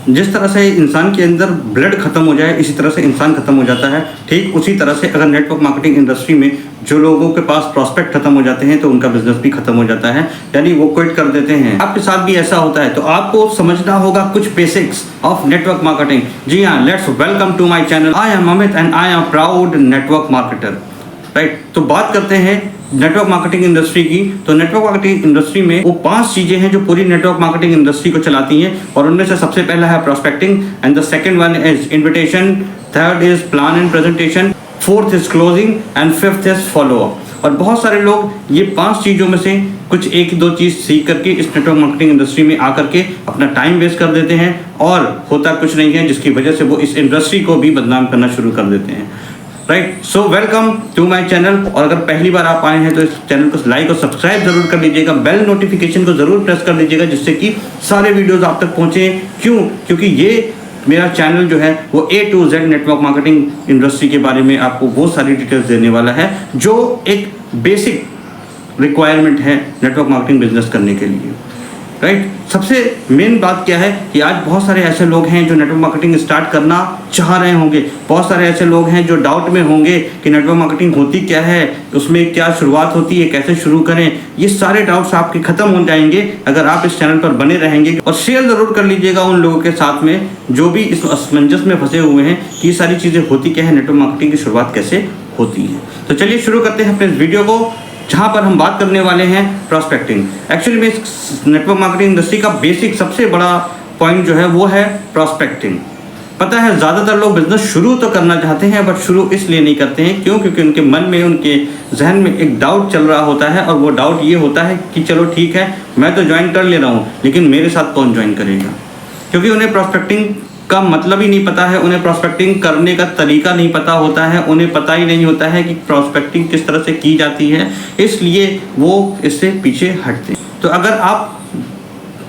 जिस तरह से इंसान के अंदर ब्लड खत्म हो जाए इसी तरह से इंसान खत्म हो जाता है, ठीक उसी तरह से अगर नेटवर्क मार्केटिंग इंडस्ट्री में जो लोगों के पास प्रॉस्पेक्ट खत्म हो जाते हैं तो उनका बिजनेस भी खत्म हो जाता है, यानी वो क्विट कर देते हैं। आपके साथ भी ऐसा होता है तो आपको समझना होगा कुछ बेसिक्स ऑफ नेटवर्क मार्केटिंग। जी हाँ, let's welcome to my channel. I am Amit and I am proud network marketer. Right, तो बात करते हैं नेटवर्क मार्केटिंग इंडस्ट्री की। तो नेटवर्क मार्केटिंग इंडस्ट्री में वो 5 चीजें हैं जो पूरी नेटवर्क मार्केटिंग इंडस्ट्री को चलाती हैं, और उनमें से सबसे पहला है prospecting and the second one is invitation, third is plan and presentation, fourth is closing and fifth is follow up. और बहुत सारे लोग ये 5 चीज़ों में से कुछ 1-2 चीज़ सीख करके इस नेटवर्क मार्केटिंग इंडस्ट्री में आकर के अपना टाइम वेस्ट कर देते हैं और होता कुछ नहीं है, जिसकी वजह से वो इस इंडस्ट्री को भी बदनाम करना शुरू कर देते हैं। Right, so welcome to my channel. और अगर पहली बार आप आए हैं तो इस चैनल को लाइक और सब्सक्राइब जरूर कर लीजिएगा, बेल नोटिफिकेशन को जरूर प्रेस कर लीजिएगा, जिससे कि सारे वीडियोस आप तक पहुंचे। क्योंकि ये मेरा चैनल जो है वो A to Z network marketing industry के बारे में आपको वो सारी डिटेल्स देने वाला है जो एक बेसिक रिक्वायरमेंट है नेटवर्क मार्केटिंग बिजनेस करने के लिए। राइट, सबसे मेन बात क्या है कि आज बहुत सारे ऐसे लोग हैं जो नेटवर्क मार्केटिंग स्टार्ट करना चाह रहे होंगे, बहुत सारे ऐसे लोग हैं जो डाउट में होंगे कि नेटवर्क मार्केटिंग होती क्या है, उसमें क्या शुरुआत होती है, कैसे शुरू करें। ये सारे डाउट्स आपके खत्म हो जाएंगे अगर आप इस चैनल पर बने रहेंगे। और शेयर ज़रूर कर लीजिएगा उन लोगों के साथ में जो भी इस असमंजस में फंसे हुए हैं कि ये सारी चीज़ें होती क्या है, नेटवर्क मार्केटिंग की शुरुआत कैसे होती है। तो चलिए शुरू करते हैं अपने इस वीडियो को, जहाँ पर हम बात करने वाले हैं प्रॉस्पेक्टिंग। एक्चुअली में नेटवर्क मार्केटिंग इंडस्ट्री का बेसिक सबसे बड़ा पॉइंट जो है वो है प्रॉस्पेक्टिंग। पता है ज़्यादातर लोग बिजनेस शुरू तो करना चाहते हैं बट शुरू इसलिए नहीं करते हैं क्योंकि उनके मन में, उनके जहन में एक डाउट चल रहा होता है, और वो डाउट ये होता है कि चलो ठीक है मैं तो ज्वाइन कर ले रहा हूँ लेकिन मेरे साथ कौन ज्वाइन करेगा। क्योंकि उन्हें प्रॉस्पेक्टिंग का मतलब ही नहीं पता है, उन्हें प्रॉस्पेक्टिंग करने का तरीका नहीं पता होता है, उन्हें पता ही नहीं होता है कि प्रॉस्पेक्टिंग किस तरह से की जाती है, इसलिए वो इससे पीछे हटते हैं। तो अगर आप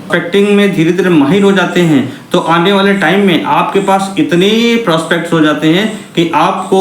प्रॉस्पेक्टिंग में धीरे धीरे माहिर हो जाते हैं तो आने वाले टाइम में आपके पास इतने प्रॉस्पेक्ट्स हो जाते हैं कि आपको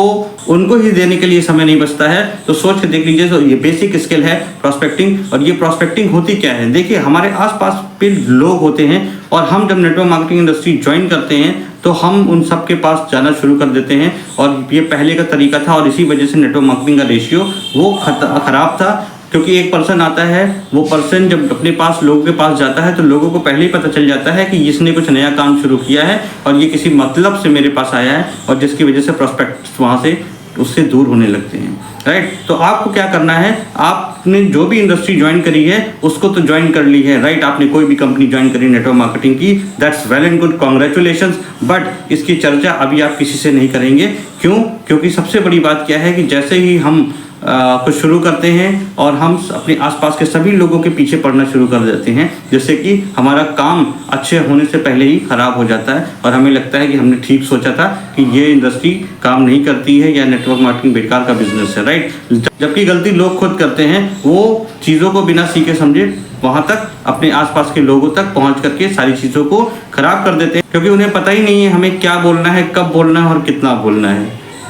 उनको ही देने के लिए समय नहीं बचता है। तो सोच के देख लीजिए, तो ये बेसिक स्किल है प्रॉस्पेक्टिंग। और ये प्रॉस्पेक्टिंग होती क्या है, देखिए हमारे आसपास पे लोग होते हैं और हम जब नेटवर्क मार्केटिंग इंडस्ट्री ज्वाइन करते हैं तो हम उन सब के पास जाना शुरू कर देते हैं, और ये पहले का तरीका था और इसी वजह से नेटवर्क मार्केटिंग का रेशियो वो खराब था। क्योंकि एक पर्सन आता है, वो पर्सन जब अपने पास लोगों के पास जाता है तो लोगों को पहले ही पता चल जाता है कि इसने कुछ नया काम शुरू किया है और ये किसी मतलब से मेरे पास आया है, और जिसकी वजह से प्रॉस्पेक्ट्स वहाँ से उससे दूर होने लगते हैं। राइट, तो आपको क्या करना है, आपने जो भी इंडस्ट्री ज्वाइन करी है उसको तो ज्वाइन कर ली है। राइट, आपने कोई भी कंपनी ज्वाइन करी नेटवर्क मार्केटिंग की, that's well and good, congratulations. But इसकी चर्चा अभी आप किसी से नहीं करेंगे। क्यों? क्योंकि सबसे बड़ी बात क्या है कि जैसे ही हम कुछ शुरू करते हैं और हम अपने आसपास के सभी लोगों के पीछे पड़ना शुरू कर देते हैं, जिससे कि हमारा काम अच्छे होने से पहले ही खराब हो जाता है और हमें लगता है कि हमने ठीक सोचा था कि ये इंडस्ट्री काम नहीं करती है या नेटवर्क मार्केटिंग बेकार का बिजनेस है। राइट, जबकि गलती लोग खुद करते हैं, वो चीज़ों को बिना सीखे समझे वहाँ तक अपने आसपास के लोगों तक पहुँच करके सारी चीज़ों को खराब कर देते हैं, क्योंकि उन्हें पता ही नहीं है हमें क्या बोलना है, कब बोलना है और कितना बोलना है।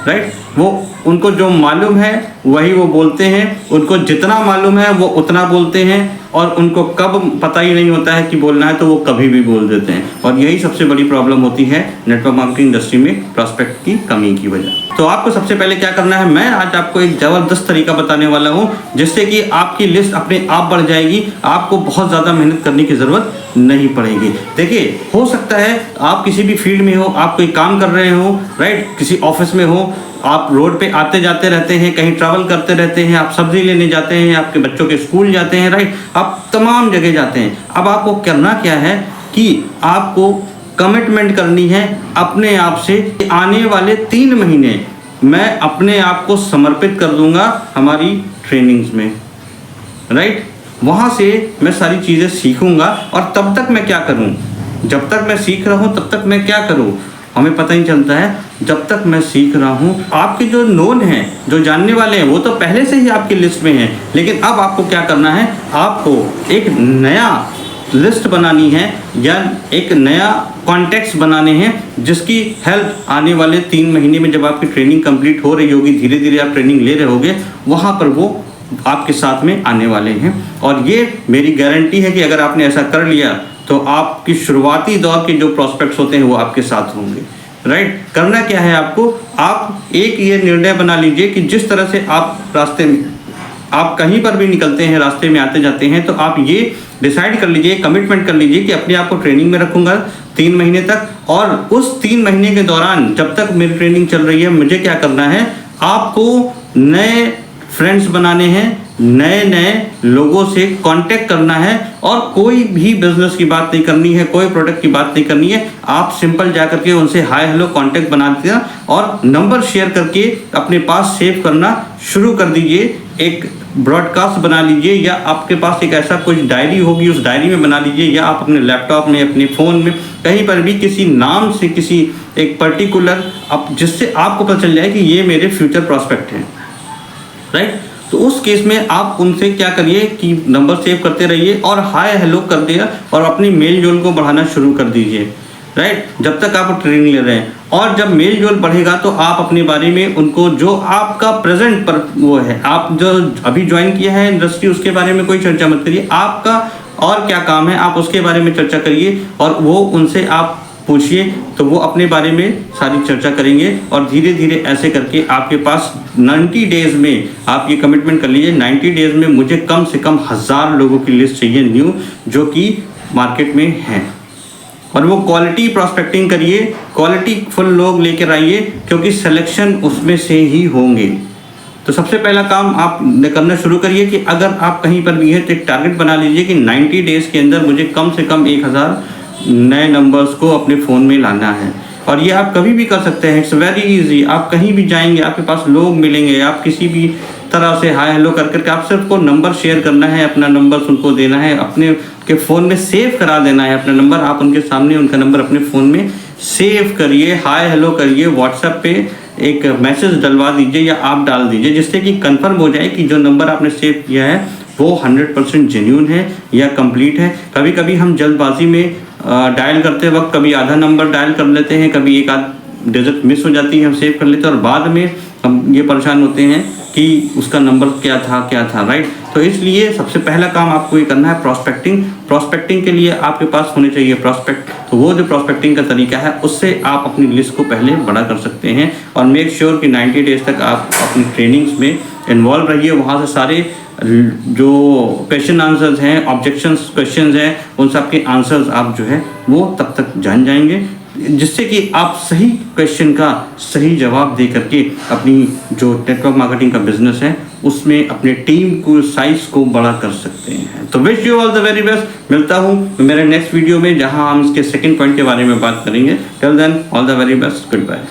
राइट, वो उनको जो मालूम है वही वो बोलते हैं, उनको जितना मालूम है वो उतना बोलते हैं, और उनको कब पता ही नहीं होता है कि बोलना है तो वो कभी भी बोल देते हैं। और यही सबसे बड़ी प्रॉब्लम होती है नेटवर्क मार्केटिंग इंडस्ट्री में प्रॉस्पेक्ट की कमी की वजह। तो आपको सबसे पहले क्या करना है, मैं आज आपको एक ज़बरदस्त तरीका बताने वाला हूँ जिससे कि आपकी लिस्ट अपने आप बढ़ जाएगी, आपको बहुत ज़्यादा मेहनत करने की ज़रूरत नहीं पड़ेगी। देखिए, हो सकता है आप किसी भी फील्ड में हो, आप कोई काम कर रहे हो, राइट, किसी ऑफिस में हो, आप रोड पे आते जाते रहते हैं, कहीं ट्रैवल करते रहते हैं, आप सब्जी लेने जाते हैं, आपके बच्चों के स्कूल जाते हैं, राइट, आप तमाम जगह जाते हैं। अब आपको करना क्या है कि आपको कमिटमेंट करनी है अपने आप से, आने वाले 3 महीने मैं अपने आप को समर्पित कर दूंगा हमारी ट्रेनिंग्स में। राइट, वहाँ से मैं सारी चीज़ें सीखूंगा, और तब तक मैं क्या करूँ, जब तक मैं सीख रहा हूँ तब तक मैं क्या करूँ हमें पता ही चलता है। जब तक मैं सीख रहा हूँ, आपके जो नोन हैं, जो जानने वाले हैं, वो तो पहले से ही आपकी लिस्ट में हैं, लेकिन अब आपको क्या करना है, आपको एक नया लिस्ट बनानी है या एक नया कॉन्टेक्स्ट बनाने हैं जिसकी हेल्प आने वाले 3 महीने में जब आपकी ट्रेनिंग कंप्लीट हो रही होगी, धीरे धीरे आप ट्रेनिंग ले रहे होगे, वहाँ पर वो आपके साथ में आने वाले हैं। और ये मेरी गारंटी है कि अगर आपने ऐसा कर लिया तो आपकी शुरुआती दौर के जो प्रॉस्पेक्ट्स होते हैं वो आपके साथ होंगे, राइट। करना क्या है आपको, आप एक ये निर्णय बना लीजिए कि जिस तरह से आप रास्ते में, आप कहीं पर भी निकलते हैं, रास्ते में आते जाते हैं, तो आप ये डिसाइड कर लीजिए, कमिटमेंट कर लीजिए कि अपने आप को ट्रेनिंग में रखूंगा 3 महीने तक, और उस 3 महीने के दौरान जब तक मेरी ट्रेनिंग चल रही है मुझे क्या करना है, आपको नए फ्रेंड्स बनाने हैं, नए नए लोगों से कांटेक्ट करना है, और कोई भी बिजनेस की बात नहीं करनी है, कोई प्रोडक्ट की बात नहीं करनी है। आप सिंपल जा करके उनसे हाय हेलो कांटेक्ट बना दिया और नंबर शेयर करके अपने पास सेव करना शुरू कर दीजिए। एक ब्रॉडकास्ट बना लीजिए, या आपके पास एक ऐसा कुछ डायरी होगी उस डायरी में बना लीजिए, या आप अपने लैपटॉप में, अपने फ़ोन में, कहीं पर भी किसी नाम से, किसी एक पर्टिकुलर, अब जिससे आपको पता चल जाए कि ये मेरे फ्यूचर प्रॉस्पेक्ट हैं, राइट। तो उस केस में आप उनसे क्या करिए कि नंबर सेव करते रहिए और हाय हेलो कर दिया, और अपनी मेल जोल को बढ़ाना शुरू कर दीजिए, राइट, जब तक आप ट्रेनिंग ले रहे हैं। और जब मेल जोल बढ़ेगा तो आप अपने बारे में उनको, जो आपका प्रेजेंट पर वो है, आप जो अभी ज्वाइन किया है इंडस्ट्री, उसके बारे में कोई चर्चा मत करिए, आपका और क्या काम है आप उसके बारे में चर्चा करिए, और वो उनसे आप पूछिए तो वो अपने बारे में सारी चर्चा करेंगे। और धीरे धीरे ऐसे करके आपके पास 90 डेज में, आप ये कमिटमेंट कर लीजिए, 90 डेज में मुझे कम से कम 1000 लोगों की लिस्ट चाहिए न्यू, जो कि मार्केट में हैं, और वो क्वालिटी प्रॉस्पेक्टिंग करिए, क्वालिटी फुल लोग लेकर आइए, क्योंकि सिलेक्शन उसमें से ही होंगे। तो सबसे पहला काम आप करना शुरू करिए कि अगर आप कहीं पर भी हैं तो एक टारगेट बना लीजिए कि 90 डेज के अंदर मुझे कम से कम 1000 नए नंबर्स को अपने फ़ोन में लाना है। और ये आप कभी भी कर सकते हैं, इट्स वेरी इजी। आप कहीं भी जाएंगे, आपके पास लोग मिलेंगे, आप किसी भी तरह से हाय हेलो कर करके आप सिर्फ को नंबर शेयर करना है, अपना नंबर उनको देना है, अपने के फ़ोन में सेव करा देना है अपना नंबर। आप उनके सामने उनका नंबर अपने फ़ोन में सेव करिए, हाय हेलो करिए, व्हाट्सएप पे एक मैसेज डलवा दीजिए या आप डाल दीजिए, जिससे कि कंफर्म हो जाए कि जो नंबर आपने सेव किया है वो 100% जेन्युइन है या कंप्लीट है। कभी कभी हम जल्दबाजी में डायल करते वक्त कभी आधा नंबर डायल कर लेते हैं, कभी एक आध डिजिट मिस हो जाती है, हम सेव कर लेते हैं, और बाद में हम ये परेशान होते हैं कि उसका नंबर क्या था, राइट। तो इसलिए सबसे पहला काम आपको ये करना है प्रॉस्पेक्टिंग। प्रॉस्पेक्टिंग के लिए आपके पास होने चाहिए प्रॉस्पेक्ट, तो वो जो प्रॉस्पेक्टिंग का तरीका है उससे आप अपनी लिस्ट को पहले बड़ा कर सकते हैं। और मेक श्योर कि 90 डेज तक आप अपनी ट्रेनिंग्स में इन्वॉल्व रहिए, वहाँ से सारे जो क्वेश्चन आंसर्स हैं, ऑब्जेक्शंस क्वेश्चंस हैं, उन सब के आंसर्स आप जो है वो तब तक जान जाएंगे, जिससे कि आप सही क्वेश्चन का सही जवाब दे करके अपनी जो नेटवर्क मार्केटिंग का बिजनेस है उसमें अपने टीम को साइज को बड़ा कर सकते हैं। तो wish you all the very best. मिलता हूँ मेरे नेक्स्ट वीडियो में, जहाँ हम इसके सेकंड पॉइंट के बारे में बात करेंगे। Till then all the very best, good bye.